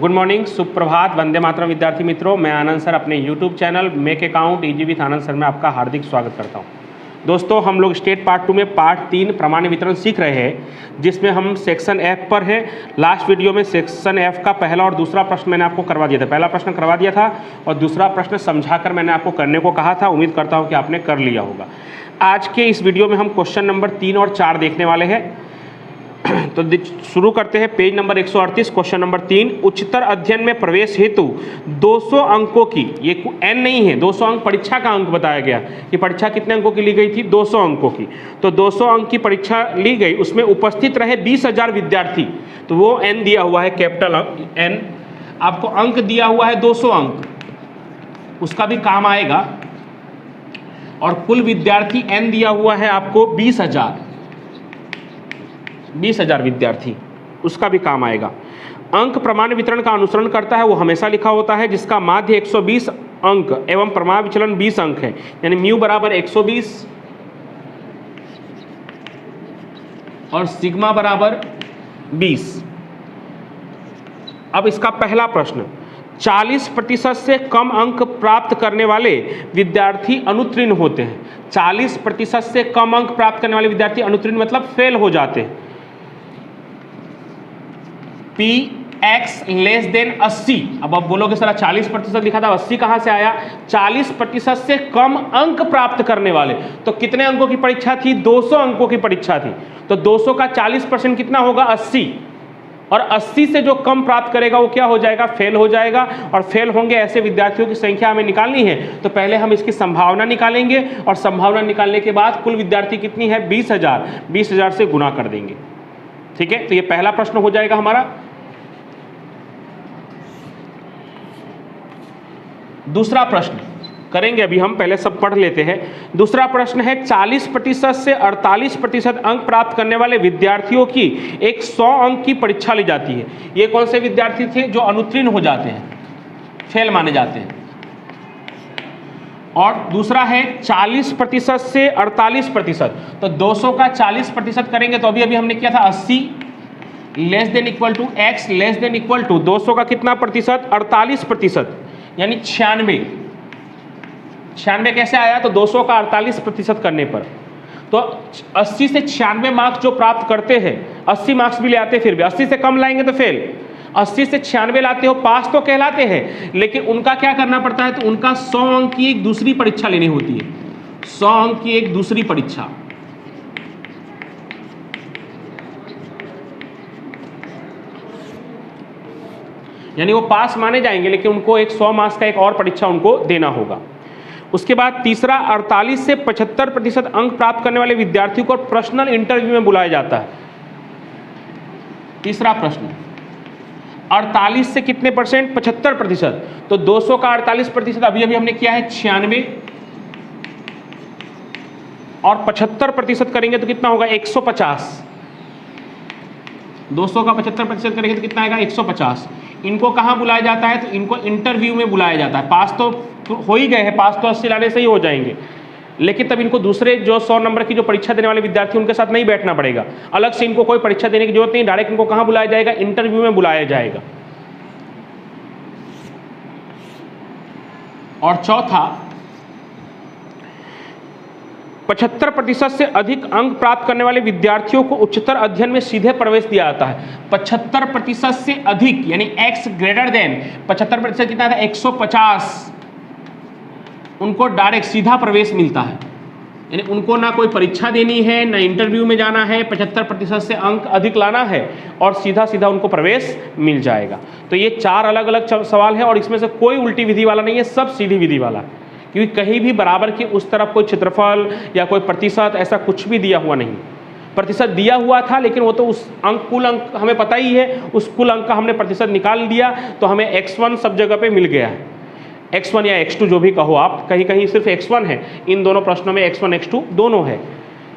Good morning, सुप्रभात, वंदे मातरम विद्यार्थी मित्रों। मैं आनंद सर अपने YouTube channel make account easy with Anand sir में आपका हार्दिक स्वागत करता हूं। दोस्तों, हम लोग स्टेट पार्ट 2 में पार्ट 3 प्रमाण वितरण सीख रहे हैं, जिसमें हम सेक्शन एफ पर है। लास्ट वीडियो में सेक्शन एफ का पहला और दूसरा प्रश्न मैंने आपको करवा दिया था। पहला प्रश्न करवा दिया था और दूसरा प्रश्न समझाकर मैंने आपको करने को कहा था। उम्मीद करता हूँ कि आपने कर लिया होगा। आज के इस वीडियो में हम क्वेश्चन नंबर 3 और 4 देखने वाले हैं। तो शुरू करते हैं। Page number 138, question number 3। उच्चतर अध्ययन में प्रवेश हेतु 200 अंकों की, ये n नहीं है, 200 अंक परीक्षा का अंक बताया गया कि परीक्षा कितने अंकों की ली गई थी, 200 अंकों की। तो 200 अंक की परीक्षा ली गई, उसमें उपस्थित रहे 20,000 विद्यार्थी। तो वो n दिया हुआ है, कैपिटल n। आपको अंक दिया हुआ है 200 अंक, उसका भी काम आएगा। और कुल विद्यार्थी n दिया हुआ है आपको 20,000 विद्यार्थी, उसका भी काम आएगा। अंक प्रमाण वितरण का अनुसरण करता है, वो हमेशा लिखा होता है, जिसका माध्य 120 अंक एवं प्रमाण विचलन 20 अंक है, यानी म्यू बराबर 120 और सिग्मा बराबर 20। अब इसका पहला प्रश्न, 40% से कम अंक प्राप्त करने वाले विद्यार्थी अनुत्तीर्ण होते हैं। 40% से कम अंक प्राप्त करने वाले विद्यार्थी अनुत्तीर्ण मतलब फेल हो जाते हैं। Px less than 80। अब आप बोलोगे सर 40% लिखा था, 80 कहां से आया? 40% से कम अंक प्राप्त करने वाले। तो कितने अंकों की परीक्षा थी? 200 अंकों की परीक्षा थी। तो 200 का 40% कितना होगा? 80। और 80 से जो कम प्राप्त करेगा वो क्या हो जाएगा? फेल हो जाएगा। और फेल होंगे ऐसे विद्यार्थियों की संख्या हमें निकालनी है। तो पहले हम इसकी संभावना निकालेंगे और संभावना निकालने के बाद कुल विद्यार्थी कितनी है? 20,000। 20,000 से गुना कर देंगे। ठीक है, तो ये पहला प्रश्न हो जाएगा हमारा। दूसरा प्रश्न करेंगे, अभी हम पहले सब पढ़ लेते हैं। दूसरा प्रश्न है, 40% से 48% अंक प्राप्त करने वाले विद्यार्थियों की एक 100 अंक की परीक्षा ली जाती है। ये कौन से विद्यार्थी थे? जो अनुत्तीर्ण हो जाते हैं, फेल माने जाते हैं। और दूसरा है 40% से 48%। तो 200 का 40% करेंगे तो अभी हमने किया था 80 less than equal to x less than equal to 200 का कितना प्रतिशत? 48%, यानी 96। 96 कैसे आया? तो 200 का 48% करने पर। तो 80 से 96 मार्क्स जो प्राप्त करते हैं, 80 मार्क्स भी ले आते फिर भी, 80 से कम लाएंगे तो फेल। 80 से 96 लाते हो, पास तो कहलाते हैं, लेकिन उनका क्या करना पड़ता है? तो उनका 100 अंक की एक दूसरी परीक्षा लेनी होती है। 100 अंक की एक दूसरी परीक्षा, यानी वो पास माने जाएंगे, लेकिन उनको एक 100 मार्क्स का एक और परीक्षा उनको देना होगा। उसके बाद तीसरा, 48 से 75% अंक प्राप्त करने वाले विद्यार्थियों को पर्सनल इंटरव्यू में बुलाया जाता है। तीसरा प्रश्न, 48 से कितने परसेंट? 75%। तो 200 का 48% अभी हमने किया है 96 और 75% करेंगे तो कितना होगा? 150। 200 का 75% करेंगे तो कितना आएगा? 150। इनको कहाँ बुलाया जाता है? तो इनको इंटरव्यू में बुलाया जाता है। पास तो हो ही गए हैं, पास तो 80 लाने से ही हो जाएंगे, लेकिन तब इनको दूसरे जो 100 नंबर की जो परीक्षा देने वाले विद्यार्थी उनके साथ नहीं बैठना पड़ेगा। अलग से इनको कोई परीक्षा देने की जरूरत नहीं, डायरेक्ट इनको कहाँ बुलाया जाएगा? इंटरव्यू में बुलाया जाएगा। और चौथा, 75% से अधिक अंक प्राप्त करने वाले विद्यार्थियों को उच्चतर अध्ययन में सीधे प्रवेश दिया जाता है। 75% से अधिक, यानी x ग्रेटर देन 75% कितना था? 150। उनको डायरेक्ट सीधा प्रवेश मिलता है, यानी उनको ना कोई परीक्षा देनी है, ना इंटरव्यू में जाना है, 75% से अंक अधिक लाना है और सीधा उनको प्रवेश मिल जाएगा। तो ये 4 अलग अलग सवाल है और इसमें से कोई उल्टी विधि वाला नहीं है, सब सीधी विधि वाला है, क्योंकि कहीं भी बराबर की उस तरफ कोई क्षेत्रफल या कोई प्रतिशत ऐसा कुछ भी दिया हुआ नहीं। प्रतिशत दिया हुआ था, लेकिन वो तो उस अंक, कुल अंक हमें पता ही है, उस कुल अंक का हमने प्रतिशत निकाल दिया, तो हमें x1 सब जगह पे मिल गया है। x1 या x2 जो भी कहो आप, कहीं कहीं सिर्फ x1 है। इन दोनों प्रश्नों में x1 x2 दोनों है,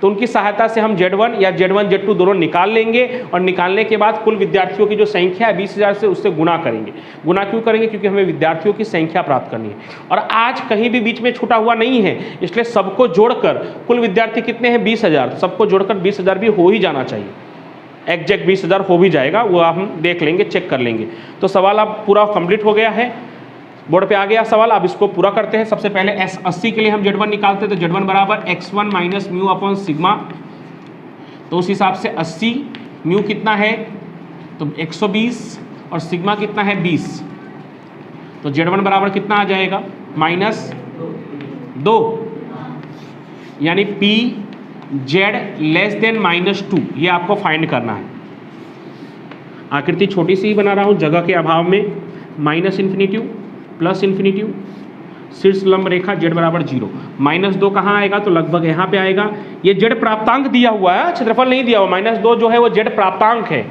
तो उनकी सहायता से हम Z1 या Z1 Z2 दोनों निकाल लेंगे और निकालने के बाद कुल विद्यार्थियों की जो संख्या है 20,000 से, उससे गुना करेंगे। गुना क्यों करेंगे? क्योंकि हमें विद्यार्थियों की संख्या प्राप्त करनी है और आज कहीं भी बीच में छूटा हुआ नहीं है, इसलिए सबको जोड़कर कुल विद्यार्थी कितने हैं? 20,000। सबको जोड़कर 20,000 भी हो ही जाना चाहिए। एग्जैक्ट 20,000 हो भी जाएगा, वो हम देख लेंगे, चेक कर लेंगे। तो सवाल अब पूरा कंप्लीट हो गया है, बोर्ड पे आ गया सवाल। अब इसको पूरा करते हैं। सबसे पहले S80 के लिए हम Z1 निकालते हैं, तो Z1 बराबर x1 minus mu upon sigma. तो उस हिसाब से 80 म्यू कितना है तो 120 और सिग्मा कितना है 20। तो Z1 बराबर कितना आ जाएगा -2, यानी पी जेड लेस देन -2, ये आपको फाइंड करना है। आकृति छोटी सी ही बना रहा हूँ जगह के अभाव में। माइनस इन्फिनिटिव प्लस इन्फिनिटिव, शीर्ष लंब रेखा z बराबर 0। -2 कहाँ आएगा तो लगभग यहाँ पे आएगा। ये z प्राप्तांक दिया हुआ है, क्षेत्रफल नहीं दिया हुआ। -2 जो है वो z प्राप्तांक है,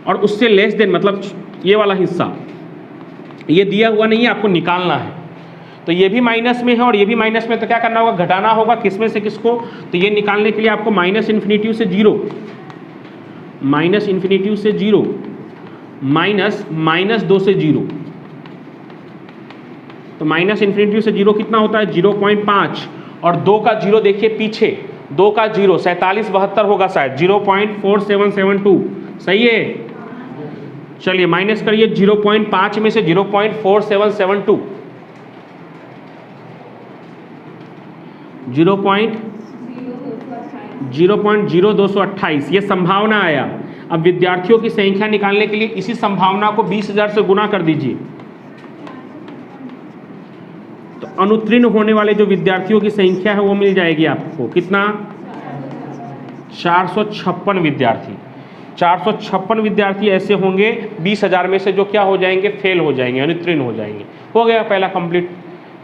और उससे लेस देन मतलब ये वाला हिस्सा ये दिया हुआ नहीं है, आपको निकालना है। तो ये भी माइनस में है और ये भी माइनस में, तो क्या करना होगा, घटाना होगा किसमें से किसको। तो ये निकालने के लिए आपको माइनस इन्फिनिटिव से 0, माइनस इन्फिनिटिव से 0 माइनस -2 से 0। तो माइनस इन्फिनिटी से 0 कितना होता है 0.5, और 2 का 0 देखिए पीछे, 2 का 0 47 72 होगा शायद, 0.4772 सही है। चलिए माइनस करिए 0.5 में से 0.4772, 0.0228, ये संभावना आया। अब विद्यार्थियों की संख्या निकालने के लिए इसी संभावना को 20,000 से गुना कर दीजिए। तो अनुत्तीर्ण होने वाले जो विद्यार्थियों की संख्या है वो मिल जाएगी आपको, कितना 456 विद्यार्थी। 456 विद्यार्थी ऐसे होंगे 20,000 में से जो क्या हो जाएंगे, फेल हो जाएंगे, अनुत्तीर्ण हो जाएंगे। हो गया पहला कंप्लीट।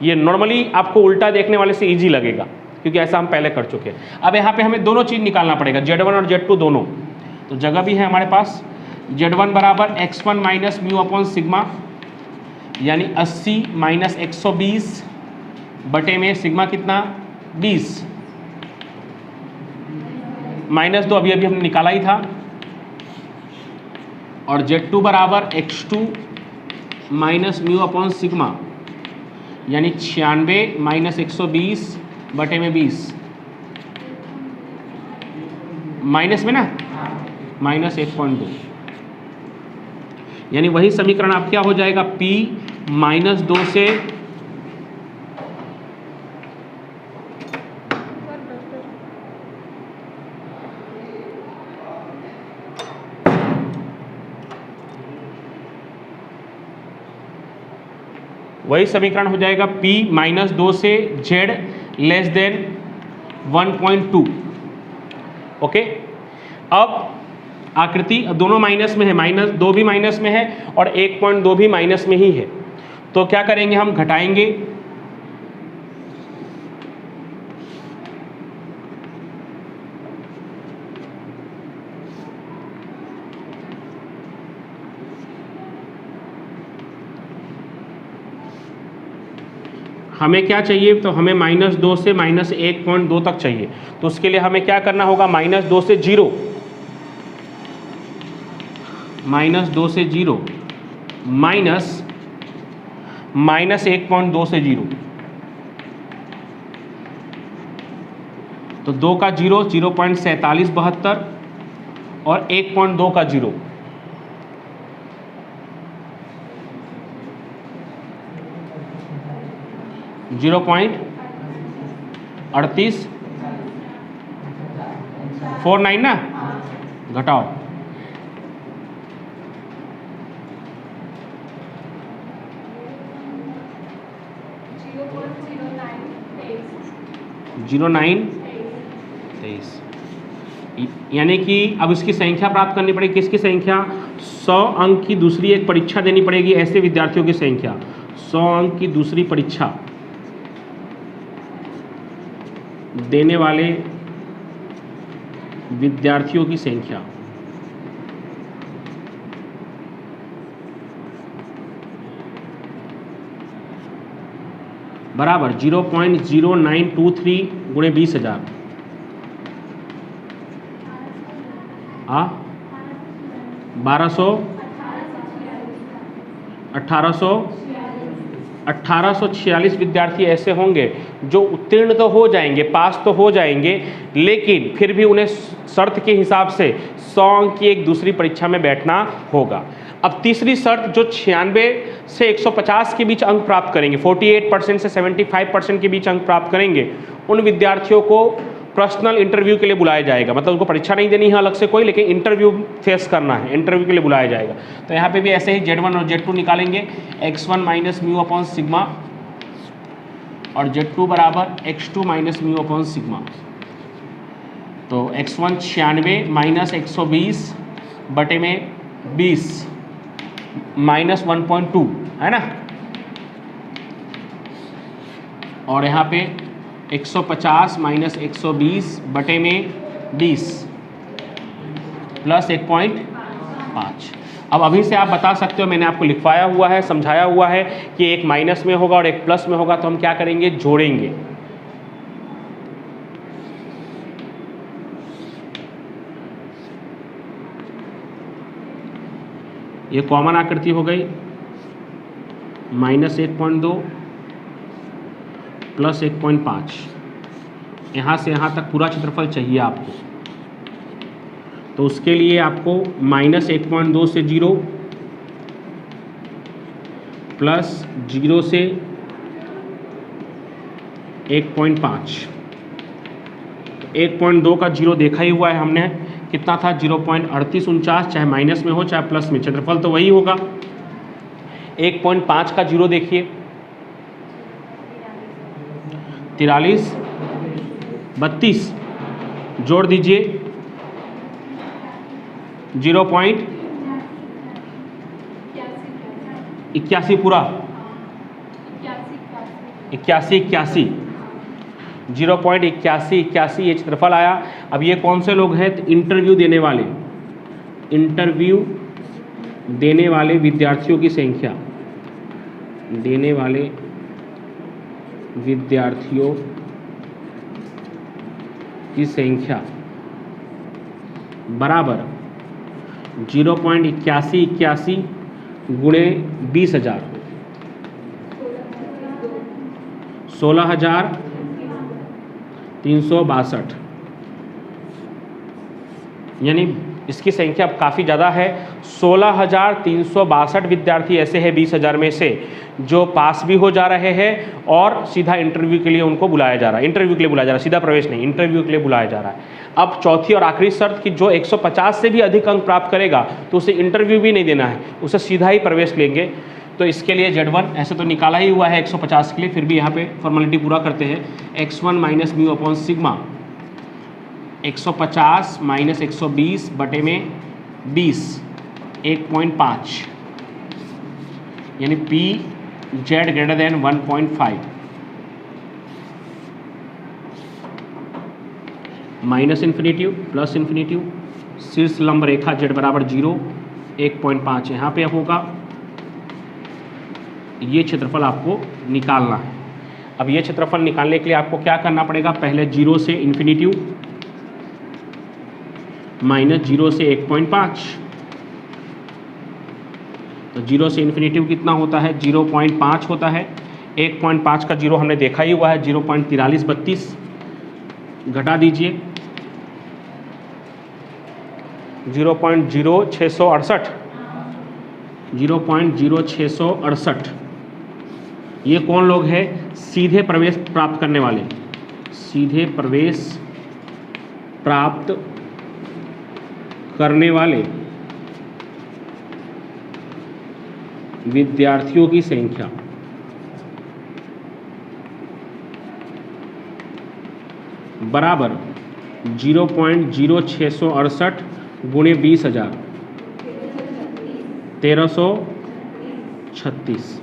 ये नॉर्मली आपको उल्टा देखने वाले से इजी लगेगा, क्योंकि ऐसा हम पहले कर चुके हैं। अब यहाँ पे हमें दोनों चीज़ निकालना पड़ेगा, Z1 और Z2 दोनों। तो जगह भी है हमारे पास। Z1 बराबर x1 minus mu upon sigma, यानी 80 माइनस 120 बटे में सिग्मा कितना 20, -2 अभी अभी हमने निकाला ही था। और Z2 बराबर x2 minus mu upon sigma, यानी 96 माइनस 120 बटे में 20, माइनस में ना -1.2, यानी वही समीकरण आप क्या हो जाएगा, P -2 से वही समीकरण हो जाएगा P -2 से Z लेस देन 1.2। ओके, अब आकृति दोनों माइनस में है, -2 भी माइनस में है और 1.2 भी माइनस में ही है। तो क्या करेंगे, हम घटाएंगे। हमें क्या चाहिए, तो हमें -2 से -1.2 तक चाहिए। तो उसके लिए हमें क्या करना होगा, -2 से 0, -2 से 0 माइनस -1.2 से 0। तो 2 का 0 0.4772 और 1.2 का 0 0.3849 ना, घटाओ 0.0923, यानी कि अब इसकी संख्या प्राप्त करनी पड़ेगी। किसकी संख्या, 100 अंक की दूसरी एक परीक्षा देनी पड़ेगी। ऐसे विद्यार्थियों की संख्या 100 अंक की दूसरी परीक्षा देने वाले विद्यार्थियों की संख्या बराबर 0.0923 गुणे 20,000 1200 1800 1846 विद्यार्थी ऐसे होंगे जो उत्तीर्ण तो हो जाएंगे, पास तो हो जाएंगे, लेकिन फिर भी उन्हें शर्त के हिसाब से 100 अंक की एक दूसरी परीक्षा में बैठना होगा। अब तीसरी शर्त, जो 96 से 150 के बीच अंक प्राप्त करेंगे, 48% से 75% के बीच अंक प्राप्त करेंगे, उन विद्यार्थियों को पर्सनल इंटरव्यू के लिए बुलाया जाएगा। मतलब उनको परीक्षा नहीं देनी है अलग से कोई, लेकिन इंटरव्यू फेस करना है, इंटरव्यू के लिए बुलाया जाएगा। तो यहाँ पे भी ऐसे ही Z1 और Z2 निकालेंगे, x1 minus mu upon sigma और Z2 बराबर x2 minus mu upon sigma. तो x1 96 माइनस 120 बटे में 20 माइनस 1.2 है ना, और यहाँ पे 150 माइनस 120 बटे में 20 प्लस 1.5। अब अभी से आप बता सकते हो, मैंने आपको लिखवाया हुआ है, समझाया हुआ है कि एक माइनस में होगा और एक प्लस में होगा, तो हम क्या करेंगे, जोड़ेंगे। ये कॉमन आकृति हो गई, माइनस 1.2 प्लस 1.5, यहाँ से यहाँ तक पूरा क्षेत्रफल चाहिए आपको। तो उसके लिए आपको माइनस 1.2 से 0 प्लस 0 से 1.5, 1.2 का 0 देखा ही हुआ है हमने, कितना था 0.3849, चाहे माइनस में हो चाहे प्लस में, क्षेत्रफल तो वही होगा। 1.5 का 0 देखिए, 43 32, जोड़ दीजिए 0.81 पूरा, 81 0.81 ये क्षेत्रफल आया। अब ये कौन से लोग हैं, तो इंटरव्यू देने वाले विद्यार्थियों की संख्या, देने वाले विद्यार्थियों की संख्या बराबर 0.81 गुणे 20,000, 16,362, यानी इसकी संख्या काफ़ी ज़्यादा है। 16,362 विद्यार्थी ऐसे हैं 20,000 में से जो पास भी हो जा रहे हैं और सीधा इंटरव्यू के लिए उनको बुलाया जा रहा है, सीधा प्रवेश नहीं, इंटरव्यू के लिए बुलाया जा रहा है। अब चौथी और आखिरी शर्त कि जो 150 से भी अधिक अंक प्राप्त करेगा तो उसे इंटरव्यू भी नहीं देना है, उसे सीधा ही प्रवेश लेंगे। तो इसके लिए Z1 ऐसे तो निकाला ही हुआ है 150 के लिए, फिर भी यहाँ पे फॉर्मेलिटी पूरा करते हैं। x1 minus mu upon sigma 150 minus 120 बटे में 20 1.5, यानी P Z greater than 1.5, minus infinitive plus infinitive, शीर्ष लंब रेखा Z बराबर 0 1.5 यहाँ पे होगा। ये क्षेत्रफल आपको निकालना है। अब ये क्षेत्रफल निकालने के लिए आपको क्या करना पड़ेगा, पहले 0 से इन्फिनिटिव माइनस 0 से 1.5, तो 0 से इन्फिनिटिव कितना होता है, 0.5 होता है। 1.5 का 0 हमने देखा ही हुआ है, 0.4332, घटा दीजिए 0.0668, ये कौन लोग हैं, सीधे प्रवेश प्राप्त करने वाले, सीधे प्रवेश प्राप्त करने वाले विद्यार्थियों की संख्या बराबर 0.0668 गुणे 20,000 1336,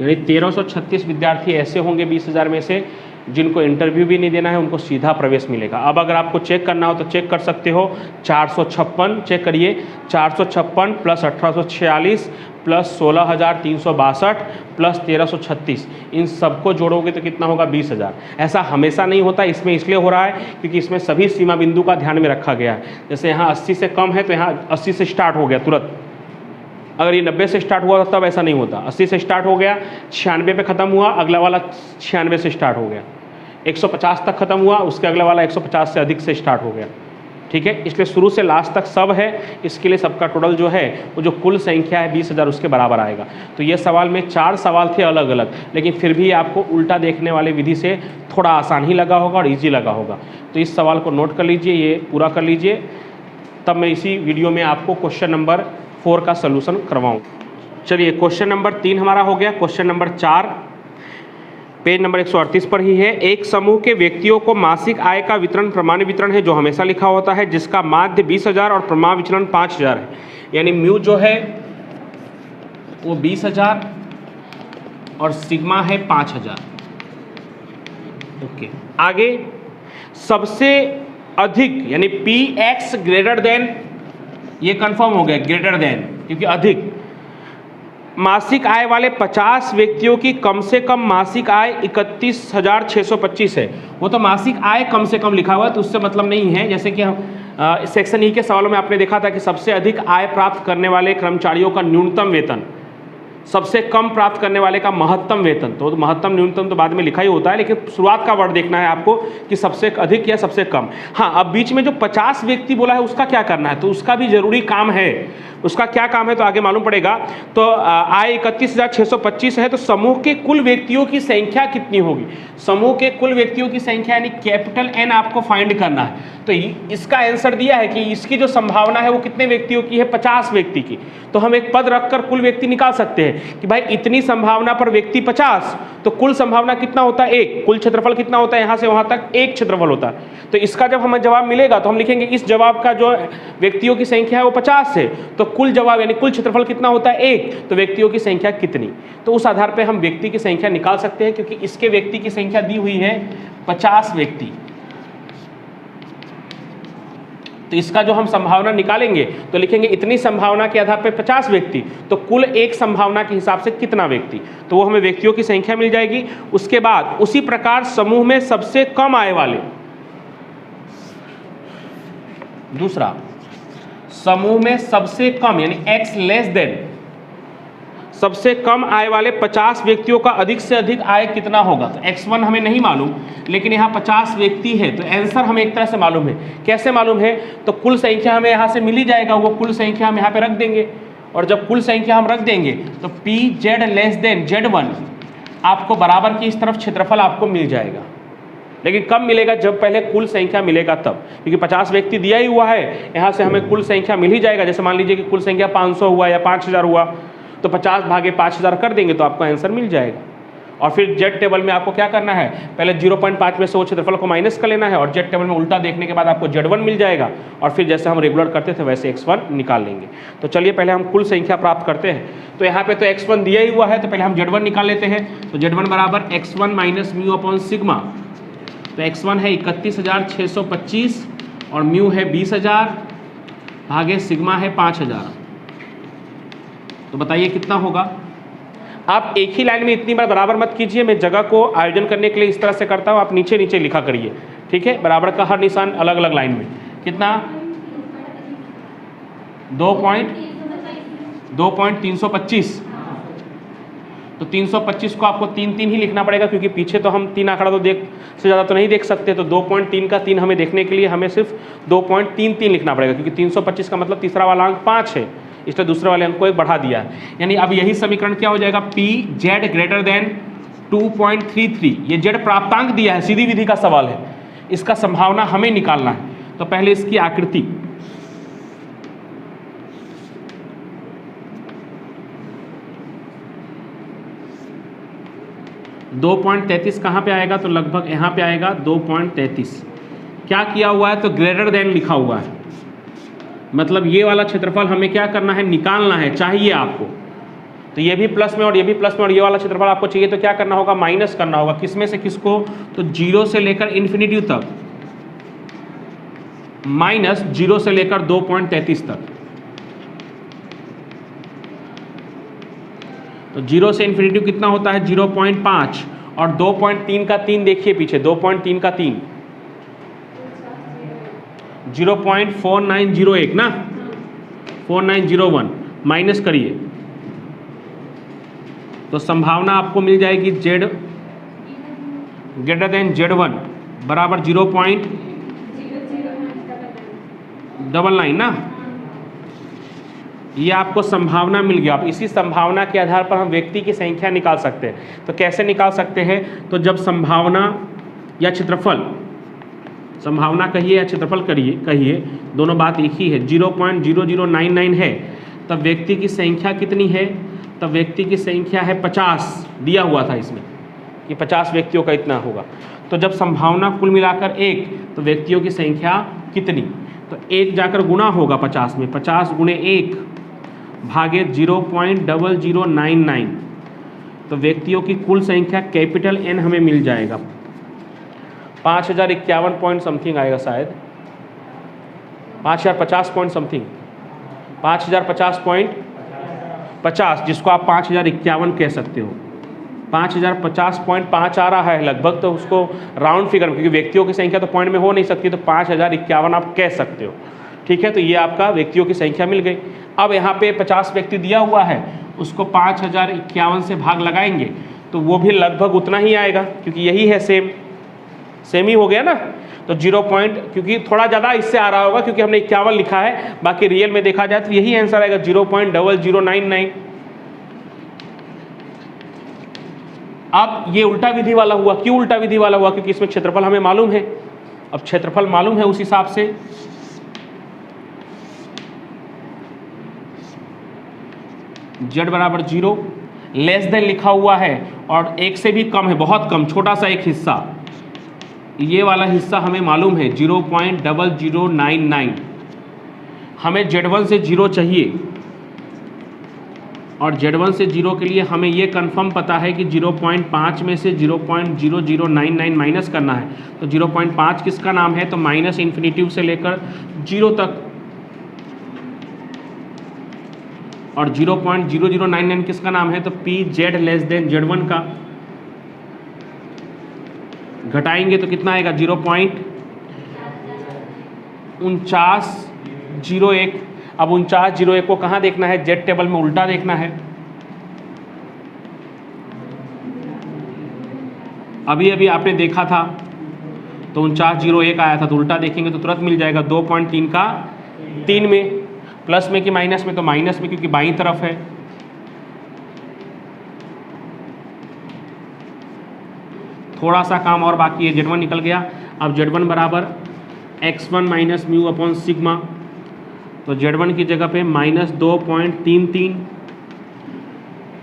यानी 1336 विद्यार्थी ऐसे होंगे 20,000 में से जिनको इंटरव्यू भी नहीं देना है, उनको सीधा प्रवेश मिलेगा। अब अगर आपको चेक करना हो तो चेक कर सकते हो, 456 चेक करिए, 456 प्लस 1846 प्लस 16,362 प्लस 1336, इन सबको जोड़ोगे तो कितना होगा, 20,000। ऐसा हमेशा नहीं होता, इसमें इसलिए हो रहा है क्योंकि इसमें सभी सीमा बिंदु का ध्यान में रखा गया है। जैसे यहाँ 80 से कम है तो यहाँ 80 से स्टार्ट हो गया तुरंत, अगर ये 90 से स्टार्ट हुआ तब ऐसा नहीं होता। 80 से स्टार्ट हो गया, 96 पे ख़त्म हुआ, अगला वाला 96 से स्टार्ट हो गया, 150 तक ख़त्म हुआ, उसके अगला वाला 150 से अधिक से स्टार्ट हो गया। ठीक है, इसलिए शुरू से लास्ट तक सब है, इसके लिए सबका टोटल जो है वो जो कुल संख्या है 20,000 उसके बराबर आएगा। तो ये सवाल में 4 सवाल थे अलग अलग, लेकिन फिर भी आपको उल्टा देखने वाले विधि से थोड़ा आसान ही लगा होगा और ईजी लगा होगा। तो इस सवाल को नोट कर लीजिए, ये पूरा कर लीजिए, तब मैं इसी वीडियो में आपको क्वेश्चन नंबर 4 का सलूशन करवाऊँ। चलिए, क्वेश्चन नंबर 3 हमारा हो गया। क्वेश्चन नंबर 4 पेज नंबर 138 पर ही है। एक समूह के व्यक्तियों को मासिक आय का वितरण प्रमाण वितरण है जो हमेशा लिखा होता है, जिसका माध्य 20,000 और प्रमाण विचलन 5,000 है। यानी म्यू जो है वो 20,000 और सिग्मा है 5,000। ओके, आगे सबसे अधिक यानी पी एक्स ग्रेटर देन, ये कंफर्म हो गया ग्रेटर देन, क्योंकि अधिक मासिक आय वाले 50 व्यक्तियों की कम से कम मासिक आय 31,625 है। वो तो मासिक आय कम से कम लिखा हुआ है, तो उससे मतलब नहीं है। जैसे कि हम सेक्शन ई के सवालों में आपने देखा था कि सबसे अधिक आय प्राप्त करने वाले कर्मचारियों का न्यूनतम वेतन, सबसे कम प्राप्त करने वाले का महत्तम वेतन। तो महत्तम न्यूनतम तो बाद में लिखा ही होता है, लेकिन शुरुआत का वर्ड देखना है आपको कि सबसे अधिक या सबसे कम। हाँ, अब बीच में जो 50 व्यक्ति बोला है उसका क्या करना है, तो उसका भी जरूरी काम है। उसका क्या काम है तो आगे मालूम पड़ेगा। तो आय 31,625 है, तो समूह के कुल व्यक्तियों की संख्या कितनी होगी? समूह के कुल व्यक्तियों की संख्या यानी कैपिटल एन आपको फाइंड करना है। तो इसका आंसर दिया है कि इसकी जो संभावना है वो कितने व्यक्तियों की है? 50 व्यक्ति की। तो हम एक पद रखकर कुल व्यक्ति निकाल सकते हैं कि भाई इतनी संभावना पर व्यक्ति 50, तो कुल संभावना कितना होता है? 1। कुल क्षेत्रफल कितना होता है? यहाँ से वहाँ तक 1 क्षेत्रफल होता है। तो इसका जब हमें जवाब मिलेगा तो हम लिखेंगे इस जवाब का जो व्यक्तियों की संख्या है वो 50 है, तो कुल जवाब यानी कुल क्षेत्रफल कितना होता है? 1। तो व्यक्तियों की संख्या कितनी? तो उस आधार पर हम व्यक्ति की संख्या निकाल सकते हैं, क्योंकि इसके व्यक्ति की संख्या दी हुई है 50 व्यक्ति। तो इसका जो हम संभावना निकालेंगे तो लिखेंगे इतनी संभावना के आधार पर 50 व्यक्ति, तो कुल एक संभावना के हिसाब से कितना व्यक्ति, तो वो हमें व्यक्तियों की संख्या मिल जाएगी। उसके बाद उसी प्रकार समूह में सबसे कम आय वाले, दूसरा समूह में सबसे कम यानी x लेस देन, सबसे कम आय वाले 50 व्यक्तियों का अधिक से अधिक आय कितना होगा? तो x1 हमें नहीं मालूम, लेकिन यहाँ 50 व्यक्ति है, तो आंसर हमें एक तरह से मालूम है। कैसे मालूम है? तो कुल संख्या हमें यहाँ से मिल ही जाएगा, वो कुल संख्या हम यहाँ पे रख देंगे, और जब कुल संख्या हम रख देंगे तो P Z less than Z1 आपको बराबर की इस तरफ क्षेत्रफल आपको मिल जाएगा। लेकिन कब मिलेगा? जब पहले कुल संख्या मिलेगा तब, क्योंकि 50 व्यक्ति दिया ही हुआ है, यहाँ से हमें कुल संख्या मिल ही जाएगा। जैसे मान लीजिए कि कुल संख्या 500 हुआ या 5,000 हुआ, तो 50 भागे 5,000 कर देंगे तो आपको आंसर मिल जाएगा। और फिर जेड टेबल में आपको क्या करना है? पहले 0.5 में से वो क्षेत्रफल को माइनस कर लेना है, और जेड टेबल में उल्टा देखने के बाद आपको Z1 मिल जाएगा, और फिर जैसे हम रेगुलर करते थे वैसे x1 निकाल लेंगे। तो चलिए पहले हम कुल संख्या प्राप्त करते हैं। तो यहाँ पे तो x1 दिया ही हुआ है, तो पहले हम Z1 निकाल लेते हैं। तो Z1 बराबर x1 minus mu upon sigma. तो x1 है 31,625 और म्यू है 20,000 भागे सिग्मा है 5,000। तो बताइए कितना होगा? आप एक ही लाइन में इतनी बार बराबर मत कीजिए, मैं जगह को आयोजन करने के लिए इस तरह से करता हूँ, आप नीचे नीचे लिखा करिए, ठीक है? बराबर का हर निशान अलग अलग लाइन में। कितना? 2.325। तो 325 को आपको 3 ही लिखना पड़ेगा, क्योंकि पीछे तो हम 3 आंकड़ा तो देख से ज़्यादा तो नहीं देख सकते। तो 2.3 का 3 हमें देखने के लिए हमें सिर्फ 2.33 लिखना पड़ेगा, क्योंकि 325 का मतलब तीसरा वाला अंक 5 है, इसलिए दूसरे वाले अंक को एक बढ़ा दिया है। यानी अब यही समीकरण क्या हो जाएगा? P Z greater than 2.33। ये जेड प्राप्तांक दिया है, सीधी विधि का सवाल है, इसका संभावना हमें निकालना है। तो पहले इसकी आकृति, दो 2.33 कहाँ पे आएगा? तो लगभग यहाँ पे आएगा 2.33। क्या किया हुआ है? तो ग्रेटर देन लिखा हुआ है, मतलब ये वाला क्षेत्रफल हमें क्या करना है? निकालना है, चाहिए आपको। तो ये भी प्लस में और ये भी प्लस में, और ये वाला क्षेत्रफल आपको चाहिए, तो क्या करना होगा? माइनस करना होगा। किस में से किसको? तो 0 से लेकर इन्फिनिटी तक, माइनस 0 से लेकर 2.33 तक। तो 0 से इन्फिनिटी कितना होता है? 0.5, और 2.3 का 3 देखिए पीछे, 2.3 का 3 0.4901 ना, 4901 माइनस करिए तो संभावना आपको मिल जाएगी z ग्रेटर देन z1 बराबर 0.99 ना, ये आपको संभावना मिल गया। अब इसी संभावना के आधार पर हम व्यक्ति की संख्या निकाल सकते हैं। तो कैसे निकाल सकते हैं? तो जब संभावना या क्षेत्रफल, संभावना कहिए या क्षेत्रफल कहिए, दोनों बात एक ही है, 0.0099 है, तब व्यक्ति की संख्या कितनी है? तब व्यक्ति की संख्या है 50, दिया हुआ था इसमें कि 50 व्यक्तियों का इतना होगा। तो जब संभावना कुल मिलाकर 1, तो व्यक्तियों की संख्या कितनी? तो 1 जाकर गुना होगा 50 में, 50 गुणे 1 भागे 0.0099, तो व्यक्तियों की कुल संख्या कैपिटल N हमें मिल जाएगा 5051 पॉइंट समथिंग आएगा, शायद 5050 पॉइंट समथिंग, 5050.50, जिसको आप 5051 कह सकते हो। 5050.5 आ रहा है लगभग, तो उसको राउंड फिगर में, क्योंकि व्यक्तियों की संख्या तो पॉइंट में हो नहीं सकती, तो 5051 आप कह सकते हो। ठीक है, तो ये आपका व्यक्तियों की संख्या मिल गई। अब यहाँ पे 50 व्यक्ति दिया हुआ है, उसको 5051 से भाग लगाएंगे तो वो भी लगभग उतना ही आएगा, क्योंकि यही है, सेम ही हो गया ना। तो 0 पॉइंट, क्योंकि थोड़ा ज़्यादा इससे आ रहा होगा क्योंकि हमने 51 लिखा है, बाकी रियल में देखा जाए तो यही आंसर आएगा 0.0099। अब ये उल्टा विधि वाला हुआ। क्यों उल्टा विधि वाला हुआ? क्योंकि इसमें क्षेत्रफल हमें मालूम है। अब क्षेत्रफल मालूम है, उस हिसाब से z बराबर 0, लेस देन लिखा हुआ है और 1 से भी कम है, बहुत कम, छोटा सा एक हिस्सा, ये वाला हिस्सा हमें मालूम है 0.0099। हमें z1 से 0 चाहिए और z1 से 0 के लिए हमें ये कंफर्म पता है कि 0.5 में से 0.0099 माइनस करना है। तो 0.5 किसका नाम है? तो माइनस इन्फिनिटिव से लेकर 0 तक, और 0.0099 किसका नाम है? तो pz लेस देन z1 का। घटाएंगे तो कितना आएगा? 0.4901। अब 4901 को कहाँ देखना है? z टेबल में उल्टा देखना है। अभी अभी आपने देखा था तो 4901 आया था, तो उल्टा देखेंगे तो तुरंत मिल जाएगा 2.3 का 3 में, प्लस में कि माइनस में? तो माइनस में, क्योंकि बाईं तरफ है। थोड़ा सा काम और बाकी है, z1 निकल गया। अब z1 बराबर x1 minus mu upon sigma, तो z1 की जगह पे -2.33,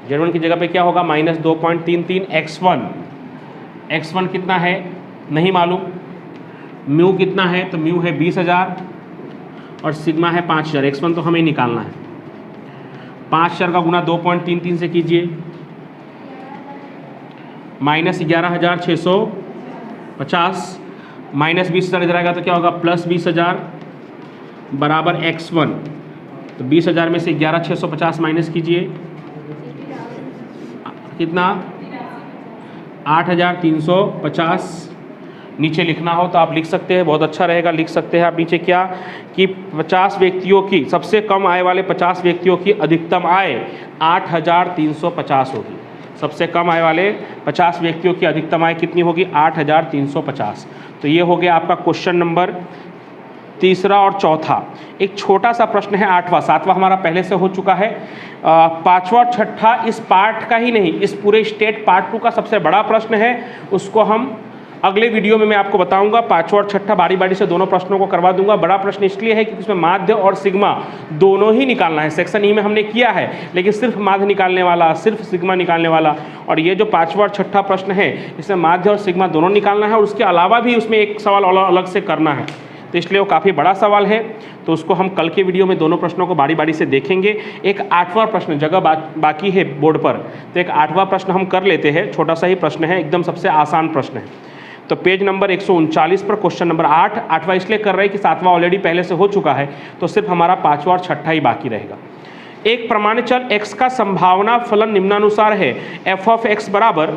z1 की जगह पे क्या होगा? -2.33 x1 कितना है नहीं मालूम, म्यू कितना है? तो म्यू है 20,000 और सिग्मा है 5,000। x1 तो हमें निकालना है। 5,000 का गुना 2.33 से कीजिए, -11,650 माइनस 20,000 इधर आएगा तो क्या होगा? प्लस 20,000 बराबर x1। तो 20,000 में से 11,650 माइनस कीजिए, कितना? 8,350। नीचे लिखना हो तो आप लिख सकते हैं, बहुत अच्छा रहेगा, लिख सकते हैं आप नीचे क्या कि 50 व्यक्तियों की, सबसे कम आय वाले 50 व्यक्तियों की अधिकतम आय 8,350 होगी। सबसे कम आय वाले 50 व्यक्तियों की अधिकतम आय कितनी होगी? 8,350। तो ये हो गया आपका क्वेश्चन नंबर तीसरा और चौथा। एक छोटा सा प्रश्न है 8वां, 7वां हमारा पहले से हो चुका है। 5वां और 6ठा इस पार्ट का ही नहीं, इस पूरे स्टेट पार्ट 2 का सबसे बड़ा प्रश्न है। उसको हम अगले वीडियो में मैं आपको बताऊंगा। 5वां और 6ठा बारी बारी से दोनों प्रश्नों को करवा दूंगा। बड़ा प्रश्न इसलिए है कि इसमें माध्य और सिग्मा दोनों ही निकालना है। सेक्शन ई में हमने किया है, लेकिन सिर्फ माध्य निकालने वाला, सिर्फ सिग्मा निकालने वाला। और ये जो 5वां और 6ठा प्रश्न है, इसमें माध्य और सिग्मा दोनों निकालना है और उसके अलावा भी उसमें एक सवाल अलग से करना है। तो इसलिए वो काफ़ी बड़ा सवाल है, तो उसको हम कल के वीडियो में दोनों प्रश्नों को बारी बारी से देखेंगे। एक 8वां प्रश्न जगह बाकी है बोर्ड पर, तो एक 8वां प्रश्न हम कर लेते हैं। छोटा सा ही प्रश्न है, एकदम सबसे आसान प्रश्न है। तो पेज नंबर 139 पर क्वेश्चन नंबर 8। 8वां इसलिए कर रहे हैं कि 7वां ऑलरेडी पहले से हो चुका है, तो सिर्फ हमारा 5वां और 6ठा ही बाकी रहेगा। एक प्रमाणचल x का संभावना फलन निम्नानुसार है। f ऑफ x बराबर,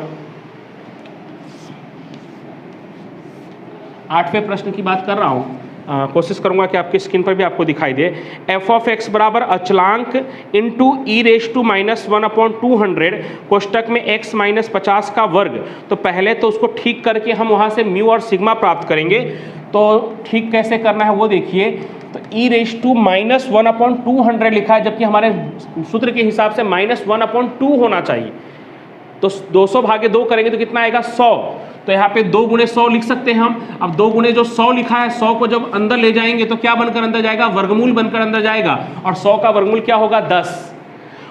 8वें प्रश्न की बात कर रहा हूँ, कोशिश करूंगा कि आपकी स्क्रीन पर भी आपको दिखाई दे। एफ ऑफ एक्स बराबर अचलांक इंटू ई रेश टू -1/200 कोष्टक में x - 50 का वर्ग। तो पहले तो उसको ठीक करके हम वहाँ से म्यू और सिग्मा प्राप्त करेंगे। तो ठीक कैसे करना है वो देखिए। तो ई रेश टू -1/200 लिखा है, जबकि हमारे सूत्र के हिसाब से -1/2 होना चाहिए। तो 200 भागे 2 करेंगे तो कितना आएगा 100। तो यहाँ पे 2 गुणे 100 लिख सकते हैं हम। अब 2 गुणे जो 100 लिखा है, 100 को जब अंदर ले जाएंगे तो क्या बनकर अंदर जाएगा, वर्गमूल बनकर अंदर जाएगा। और 100 का वर्गमूल क्या होगा 10।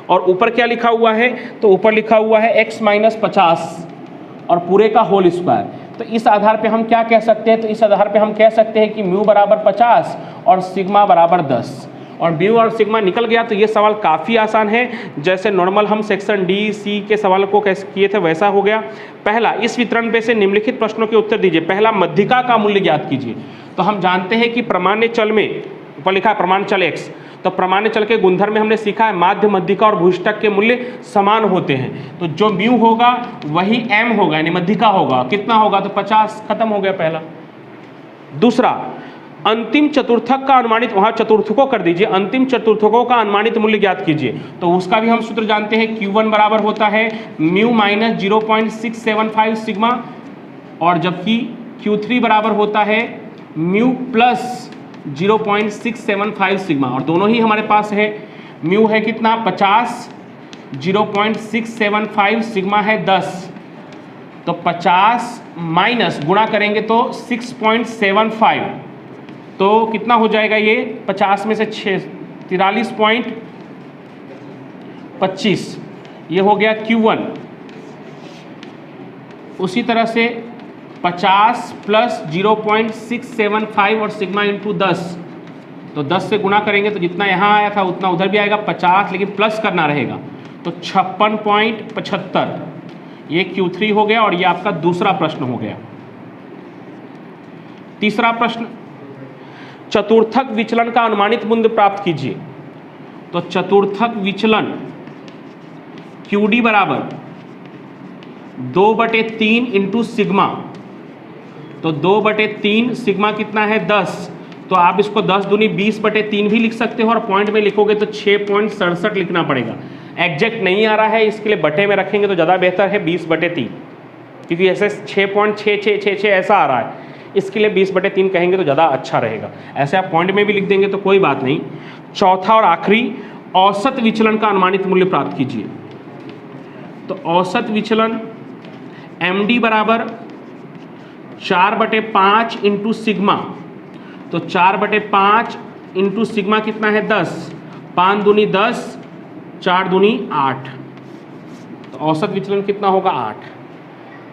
और ऊपर क्या लिखा हुआ है, तो ऊपर लिखा हुआ है x - 50 और पूरे का होल स्क्वायर। तो इस आधार पे हम क्या कह सकते हैं, तो इस आधार पे हम कह सकते हैं कि म्यू बराबर 50 और सिग्मा बराबर 10। और म्यू और सिग्मा निकल गया। तो ये सवाल काफ़ी आसान है, जैसे नॉर्मल हम सेक्शन डी सी के सवाल को कैसे किए थे वैसा हो गया। पहला, इस वितरण पे से निम्नलिखित प्रश्नों के उत्तर दीजिए। पहला, मध्यिका का मूल्य ज्ञात कीजिए। तो हम जानते हैं कि प्रमाण्य चल में, ऊपर लिखा है प्रमाण चल x, तो प्रमाण्य चल के गुणधर्म में हमने सीखा है माध्य, मध्यिका और भूष्टक के मूल्य समान होते हैं। तो जो म्यू होगा वही m होगा, यानी मध्यिका होगा। कितना होगा, तो 50। खत्म हो गया पहला। दूसरा, अंतिम चतुर्थक का अनुमानित, वहां चतुर्थकों कर दीजिए, अंतिम चतुर्थकों का अनुमानित मूल्य ज्ञात कीजिए। तो उसका भी हम सूत्र जानते हैं, Q1 बराबर होता है म्यू - 0.675 सिग्मा, और जबकि Q3 बराबर होता है म्यू प्लस 0.675 सिग्मा। और दोनों ही हमारे पास है। म्यू है कितना 50, 0.675 सिग्मा है 10। तो 50 माइनस गुणा करेंगे तो 6.75, तो कितना हो जाएगा ये 50 में से 43.25, ये हो गया Q1। उसी तरह से 50 प्लस 0.675 और सिग्मा इंटू 10, तो 10 से गुणा करेंगे तो जितना यहाँ आया था उतना उधर भी आएगा 50, लेकिन प्लस करना रहेगा। तो 56.75 ये Q3 हो गया। और ये आपका दूसरा प्रश्न हो गया। तीसरा प्रश्न, चतुर्थक विचलन का अनुमानित मूल्य प्राप्त कीजिए। तो चतुर्थक विचलन QD बराबर 2/3 इंटू सिग्मा। तो 2/3 सिग्मा कितना है 10। तो आप इसको 10 दूनी 20/3 भी लिख सकते हो, और पॉइंट में लिखोगे तो 6.67 लिखना पड़ेगा। एग्जैक्ट नहीं आ रहा है, इसके लिए बटे में रखेंगे तो ज़्यादा बेहतर है 20/3, क्योंकि ऐसे 6.6666 ऐसा आ रहा है, इसके लिए 20/3 कहेंगे तो ज़्यादा अच्छा रहेगा। ऐसे आप पॉइंट में भी लिख देंगे तो कोई बात नहीं। चौथा और आखिरी, औसत विचलन का अनुमानित मूल्य प्राप्त कीजिए। तो औसत विचलन MD बराबर 4/5 इंटू सिग्मा। तो 4/5 इंटू सिग्मा कितना है 10, 5 दूनी 10, 4 दूनी 8, तो औसत विचलन कितना होगा 8।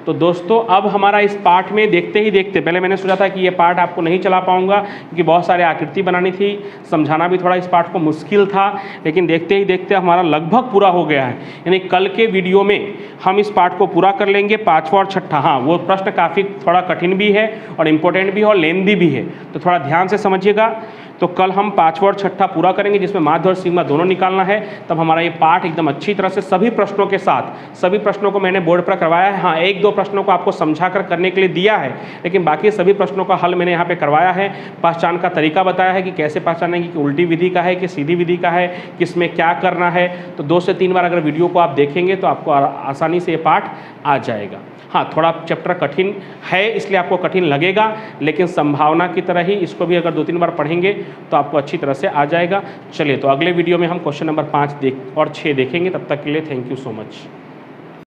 तो दोस्तों अब हमारा इस पाठ में देखते ही देखते, पहले मैंने सोचा था कि ये पाठ आपको नहीं चला पाऊंगा क्योंकि बहुत सारे आकृति बनानी थी, समझाना भी थोड़ा इस पाठ को मुश्किल था, लेकिन देखते ही देखते हमारा लगभग पूरा हो गया है। यानी कल के वीडियो में हम इस पाठ को पूरा कर लेंगे, 5वां और 6ठा। हाँ, वो प्रश्न काफ़ी थोड़ा कठिन भी है और इम्पोर्टेंट भी है और लेंदी भी है, तो थोड़ा ध्यान से समझिएगा। तो कल हम 5वां और 6ठा पूरा करेंगे, जिसमें माध्य और सिग्मा दोनों निकालना है। तब हमारा ये पाठ एकदम अच्छी तरह से सभी प्रश्नों के साथ, सभी प्रश्नों को मैंने बोर्ड पर करवाया है। हाँ, 1-2 प्रश्नों को आपको समझा कर करने के लिए दिया है, लेकिन बाकी सभी प्रश्नों का हल मैंने यहाँ पे करवाया है। पहचान का तरीका बताया है कि कैसे पहचानेंगे कि उल्टी विधि का है कि सीधी विधि का है, किस में क्या करना है। तो 2 से 3 बार अगर वीडियो को आप देखेंगे तो आपको आसानी से ये पाठ आ जाएगा। हाँ, थोड़ा चैप्टर कठिन है इसलिए आपको कठिन लगेगा, लेकिन संभावना की तरह ही इसको भी अगर 2-3 बार पढ़ेंगे तो आपको अच्छी तरह से आ जाएगा। चलिए, तो अगले वीडियो में हम क्वेश्चन नंबर 5 और 6 देखेंगे। तब तक के लिए थैंक यू सो मच।